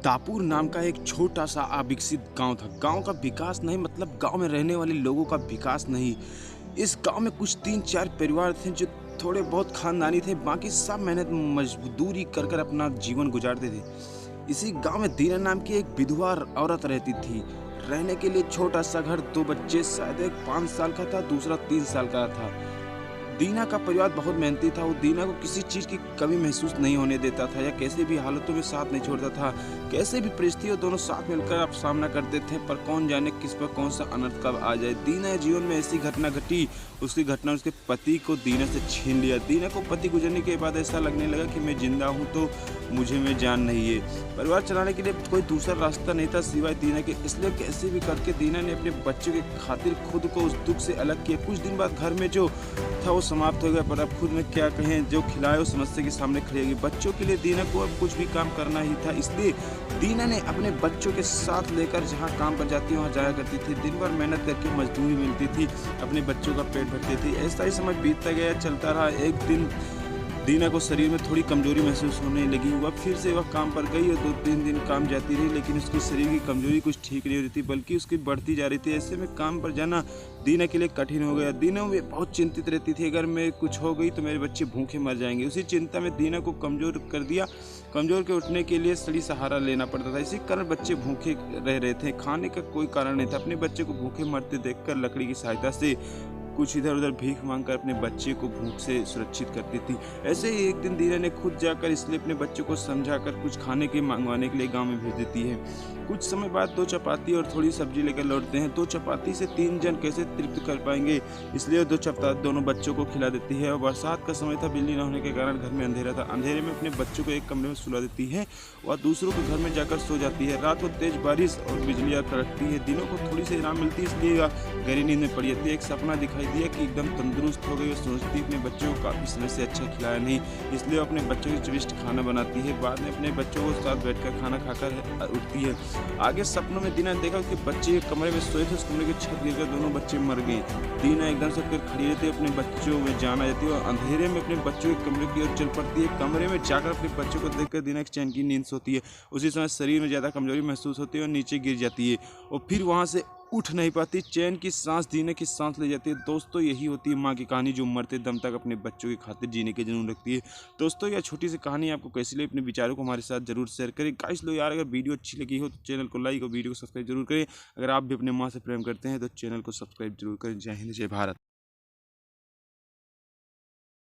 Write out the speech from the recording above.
दापुर नाम का एक छोटा सा अविकसित गांव था। गांव का विकास नहीं मतलब गांव में रहने वाले लोगों का विकास नहीं। इस गांव में कुछ 3-4 परिवार थे जो थोड़े बहुत खानदानी थे, बाकी सब मेहनत मजदूरी कर कर अपना जीवन गुजारते थे। इसी गांव में दीना नाम की एक विधवा औरत रहती थी। रहने के लिए छोटा सा घर, 2 बच्चे, शायद एक 5 साल का था, दूसरा 3 साल का था। दीना का परिवार बहुत मेहनती था। वो दीना को किसी चीज़ की कमी महसूस नहीं होने देता था या कैसे भी हालतों में साथ नहीं छोड़ता था। कैसे भी परिस्थितियों दोनों साथ मिलकर आप सामना करते थे, पर कौन जाने किस पर कौन सा अनर्थ कब आ जाए। दीना के जीवन में ऐसी घटना घटी, उसकी घटना उसके पति को दीना से छीन लिया। दीना को पति गुजरने के बाद ऐसा लगने लगा कि मैं जिंदा हूँ तो मुझे में जान नहीं है। परिवार चलाने के लिए कोई दूसरा रास्ता नहीं था सिवाय दीना के, इसलिए कैसे भी करके दीना ने अपने बच्चों के खातिर खुद को उस दुख से अलग किया। कुछ दिन बाद घर में जो था वो समाप्त हो गया, पर अब खुद में क्या कहें, जो खिलाए उस समस्या के सामने खड़ी होगी। बच्चों के लिए दीना को अब कुछ भी काम करना ही था, इसलिए दीना ने अपने बच्चों के साथ लेकर जहाँ काम पर जाती वहाँ जाया करती थी। दिन भर मेहनत करके मजदूरी मिलती थी, अपने बच्चों का पेट भरती थी। ऐसा ही समय बीतता गया, चलता रहा। एक दिन दीना को शरीर में थोड़ी कमजोरी महसूस होने लगी। वह फिर से वह काम पर गई और 2-3 दिन काम जाती रही, लेकिन उसकी शरीर की कमजोरी कुछ ठीक नहीं हो रही थी, बल्कि उसकी बढ़ती जा रही थी। ऐसे में काम पर जाना दीना के लिए कठिन हो गया। दीना में बहुत चिंतित रहती थी, अगर मैं कुछ हो गई तो मेरे बच्चे भूखे मर जाएंगे। उसी चिंता में दीना को कमजोर कर दिया। कमजोर के उठने के लिए सही सहारा लेना पड़ता था। इसी कारण बच्चे भूखे रह रहे थे, खाने का कोई कारण नहीं था। अपने बच्चे को भूखे मरते देखकर लकड़ी की सहायता से कुछ इधर उधर भीख मांगकर अपने बच्चे को भूख से सुरक्षित करती थी। ऐसे ही एक दिन दीना ने खुद जाकर इसलिए अपने बच्चों को समझाकर कुछ खाने के मंगवाने के लिए गांव में भेज देती है। कुछ समय बाद 2 चपाती और थोड़ी सब्जी लेकर लौटते हैं। 2 चपाती से 3 जन कैसे तृप्त कर पाएंगे, इसलिए 2 चपाती दोनों बच्चों को खिला देती है। और बरसात का समय था, बिजली न होने के कारण घर में अंधेरा था। अंधेरे में अपने बच्चों को एक कमरे में सुला देती है और दूसरों के घर में जाकर सो जाती है। रात को तेज बारिश और बिजली कड़कती है। दिनों को थोड़ी सी आराम मिलती है, इसलिए गहरी नींद में पड़ी रहती है। एक सपना दिखाई दिया कि एकदम तंदुरुस्त हो गई और सोचती अपने बच्चों को काफ़ी समय से अच्छा खिलाया नहीं, इसलिए वो अपने बच्चों के चविष्ट खाना बनाती है। बाद में अपने बच्चों के साथ बैठकर खाना खाकर उठती है। आगे सपनों में दीना देखा कि बच्चे एक कमरे में सोए थे, उस कमरे की छत गिरकर दोनों बच्चे मर गए। दीना एकदम से उठकर खड़ी रहती है, अपने बच्चों में जान आ जाती है और अंधेरे में अपने बच्चों के कमरे की ओर चल पड़ती है। कमरे में जाकर अपने बच्चों को देखकर दीना एक चैन की नींद सोती है। उसी समय शरीर में ज़्यादा कमजोरी महसूस होती है और नीचे गिर जाती है और फिर वहाँ से उठ नहीं पाती। चैन की सांस दीना की सांस ले जाती है। दोस्तों, यही होती है माँ की कहानी, जो मरते दम तक अपने बच्चों की खातिर जीने की जुनून रखती है। दोस्तों, यह छोटी सी कहानी आपको कैसी लगी, अपने विचारों को हमारे साथ जरूर शेयर करें। गाइस लो यार, अगर वीडियो अच्छी लगी हो तो चैनल को लाइक और वीडियो को सब्सक्राइब जरूर करें। अगर आप भी अपने माँ से प्रेम करते हैं तो चैनल को सब्सक्राइब जरूर करें। जय हिंद, जय भारत।